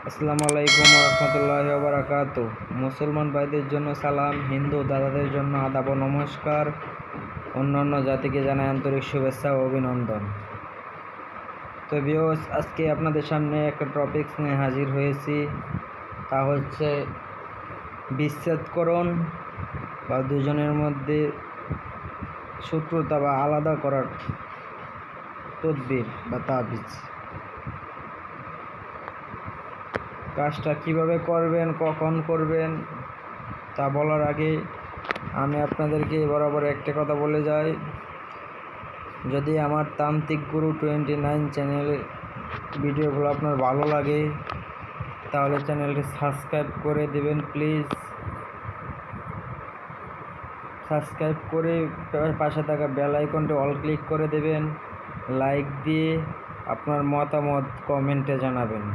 আসসালামু আলাইকুম রহমতুল্লাহি ওয়া বারাকাতুহু। মুসলমান ভাইদের জন্য সালাম, হিন্দু দাদাদের জন্য আদাব ও নমস্কার, অন্যান্য জাতিকে জানাই আন্তরিক শুভেচ্ছা ও অভিনন্দন। তো ভিউয়ার্স, আজকে আপনাদের সামনে একটা টপিকস নিয়ে হাজির হয়েছি, তা হচ্ছে বিচ্ছেদকরণ বা দুজনের মধ্যে শত্রুতা বা আলাদা করার তদবির বা তাবিজ। কাজটা কিভাবে করবেন, কখন করবেন তা বলার আগে আমি আপনাদেরকে বরাবর একটা কথা বলে যাই, যদি আমার তান্ত্রিক গুরু 29 চ্যানেলের ভিডিওগুলো আপনার ভালো লাগে তাহলে চ্যানেলটি সাবস্ক্রাইব করে দেবেন প্লিজ। সাবস্ক্রাইব করে পাশে থাকা বেল আইকনটি অল ক্লিক করে দেবেন, লাইক দিয়ে আপনার মতামত কমেন্টে জানাবেন।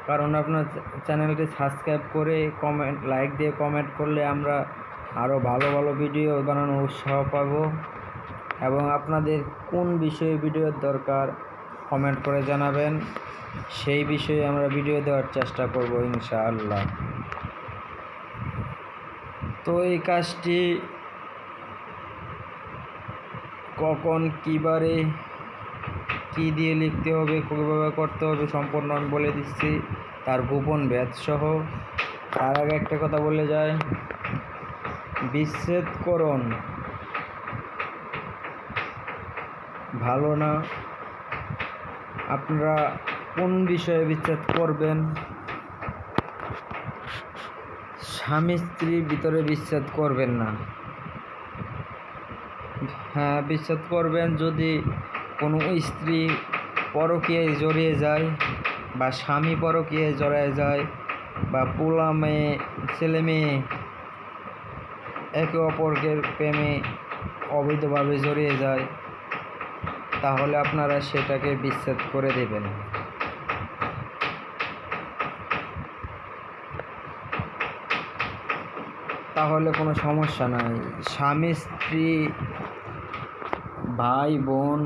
কারণ আপনার চ্যানেলটি সাবস্ক্রাইব করে লাইক দিয়ে কমেন্ট করলে আমরা আরও ভালো ভালো ভিডিও বানানোর উৎসাহ পাব, এবং আপনাদের কোন বিষয়ে ভিডিওর দরকার কমেন্ট করে জানাবেন, সেই বিষয়ে আমরা ভিডিও দেওয়ার চেষ্টা করব ইনশাআল্লাহ। তো এই কাজটি কখন, কীবারে, কী দিয়ে লিখতে হবে, কীভাবে করতে হবে সম্পূর্ণ আমি বলে দিচ্ছি, তার গোপন ভেদসহ। তার আগে একটা কথা বলে যায়, বিচ্ছেদকরণ ভালো না। আপনারা কোন বিষয়ে বিচ্ছেদ করবেন? স্বামী স্ত্রীর ভিতরে বিচ্ছেদ করবেন না। হ্যাঁ, বিচ্ছেদ করবেন যদি কোনো স্ত্রী পরকীয়ায় জড়িয়ে যায়, বা স্বামী পরকীয়ায় জড়িয়ে যায়, বা পোলা মেয়ে ছেলে মেয়ে একে অপরের প্রেমে অবৈধভাবে জড়িয়ে যায়, তাহলে আপনারা সেটাকে বিচ্ছেদ করে দেবেন। তাহলে কোনো সমস্যা নাই। স্বামী স্ত্রী, ভাই বোন,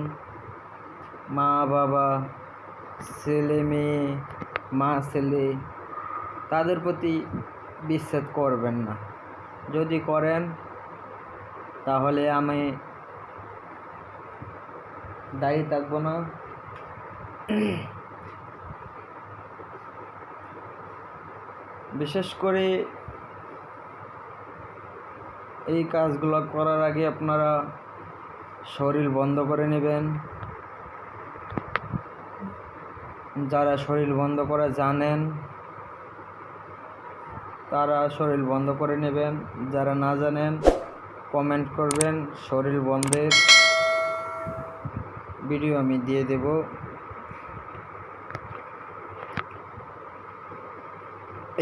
মা বাবা, ছেলে মেয়ে, মা ছেলে, তাদের প্রতি বিচ্ছেদ করবেন না। যদি করেন তাহলে আমি দায়ী থাকবো না। বিশেষ করে এই কাজগুলো করার আগে আপনারা শরীর বন্ধ করে নেবেন। যারা শরীর বন্ধ করা জানেন তারা শরীর বন্ধ করে নেবেন, যারা না জানেন কমেন্ট করবেন, শরীর বন্ধের ভিডিও আমি দিয়ে দেব।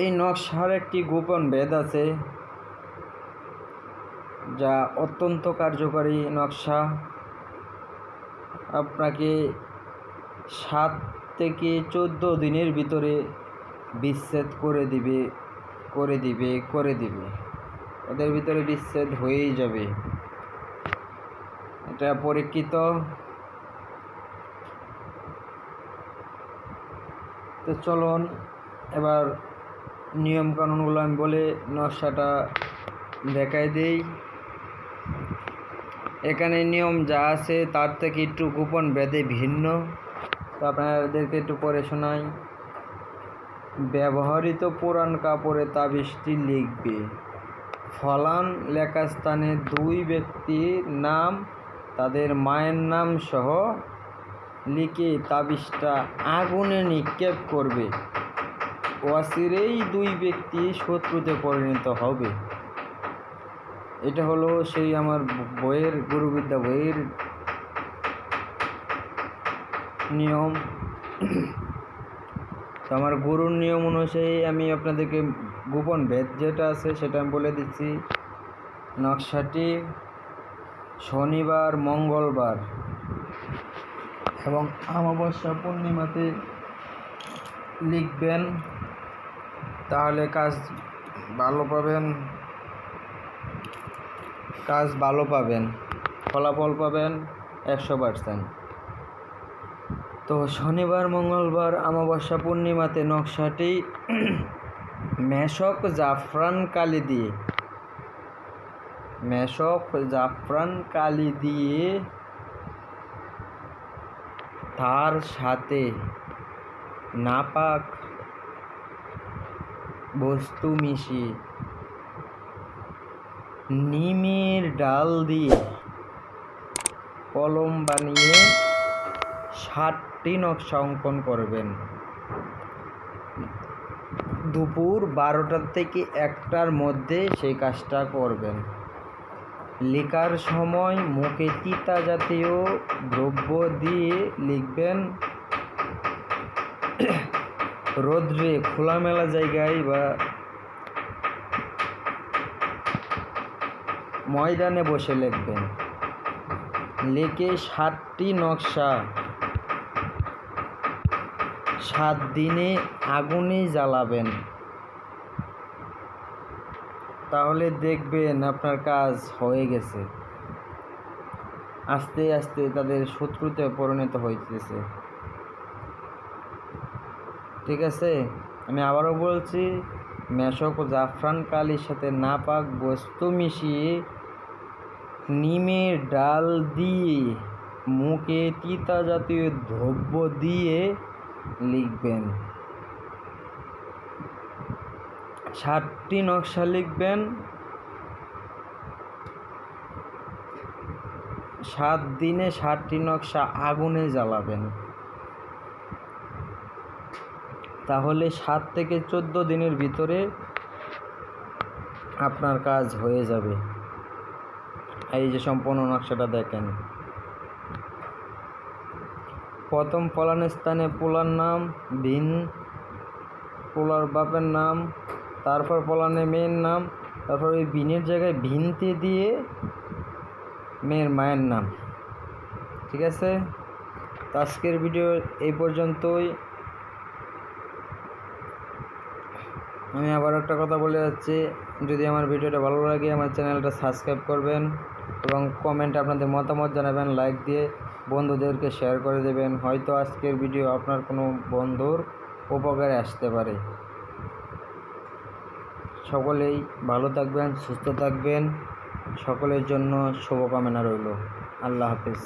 এই নকশার একটি গোপন ভেদ আছে, যা অত্যন্ত কার্যকরী নকশা। আপনাকে 7 থেকে 14 দিনের ভিতরে বিচ্ছেদ করে দিবে। ওদের ভিতরে বিচ্ছেদ হয়েই যাবে, এটা পরীক্ষিত। তো চলুন এবার নিয়মকানুনগুলো আমি বলে নকশাটা দেখাই দেই। এখানে নিয়ম যা আছে তার থেকে একটু গোপন ভেদে ভিন্ন, তো আপনাদেরকে একটু পড়ে শোনাই। ব্যবহৃত পুরান কাপড়ে তাবিজটি লিখবে। ফলান লেখা স্থানে 2 ব্যক্তির নাম, তাদের মায়ের নাম সহ লিখে তাবিজটা আগুনে নিক্ষেপ করবে। অচিরেই 2 ব্যক্তি শত্রুতে পরিণত হবে। এটা হলো সেই আমার বইয়ের, গুরুবিদ্যা বইয়ের নিয়ম। তো আমার গুরুর নিয়ম অনুযায়ী আমি আপনাদেরকে গোপন ভেদ যেটা আছে সেটা আমি বলে দিচ্ছি। নকশাটি শনিবার, মঙ্গলবার এবং অমাবস্যা পূর্ণিমাতে লিখবেন, তাহলে কাজ ভালো পাবেন, ফলাফল পাবেন 100%। তো শনিবার, মঙ্গলবার, অমাবস্যা, পূর্ণিমাতে নকশাটি মেশক জাফরান কালি দিয়ে তার সাথে নাপাক বস্তু মিশিয়ে নিমের ডাল দিয়ে কলম বানিয়ে 7টি নকশা অঙ্কন করবেন। দুপুর 12টা থেকে 1টার মধ্যে সেই কাজটা করবেন। লেখার সময় মুখে তিতা জাতীয় দ্রব্য দিয়ে লিখবেন। রোদ্রে খোলামেলা জায়গায় বা ময়দানে বসে লিখবেন। লিখে 7টি নকশা 7 দিনে আগুনে জ্বালাবেন। তাহলে দেখবেন আপনার কাজ হয়ে গেছে। আস্তে আস্তে তাদের শত্রুতে পরিণত হইতেছে। ঠিক আছে, আমি আবারও বলছি, মেশক ও জাফরান কালির সাথে নাপাক বস্তু মিশিয়ে নিমের ডাল দিয়ে মুখে তিতা জাতীয় দ্রব্য দিয়ে লিখবেন। 7টি নকশা লিখবেন। 7 দিনে 7টি নকশা আগুনে জ্বালাবেন। তাহলে 7 থেকে 14 দিনের ভিতরে আপনার কাজ হয়ে যাবে। এই যে সম্পূর্ণ নকশাটা দেখেন। প্রথম ফলানের স্থানে পোলার নাম, পোলার বাপের নাম, তারপর ফলানে মেয়ের নাম, তারপর ওই বিনের জায়গায় ভিনতে দিয়ে মেয়ের মায়ের নাম। ঠিক আছে, তো আজকের ভিডিও এই পর্যন্তই। আমি আবার একটা কথা বলে যাচ্ছি, যদি আমার ভিডিওটা ভালো লাগে আমার চ্যানেলটা সাবস্ক্রাইব করবেন এবং কমেন্টে আপনাদের মতামত জানাবেন, লাইক দিয়ে বন্ধুদেরকে শেয়ার করে দেবেন। হয়তো আজকের ভিডিও আপনার কোনো বন্ধুর উপকারে আসতে পারে। সকলেই ভালো থাকবেন, সুস্থ থাকবেন। সকলের জন্য শুভকামনা রইল। আল্লাহ হাফেজ।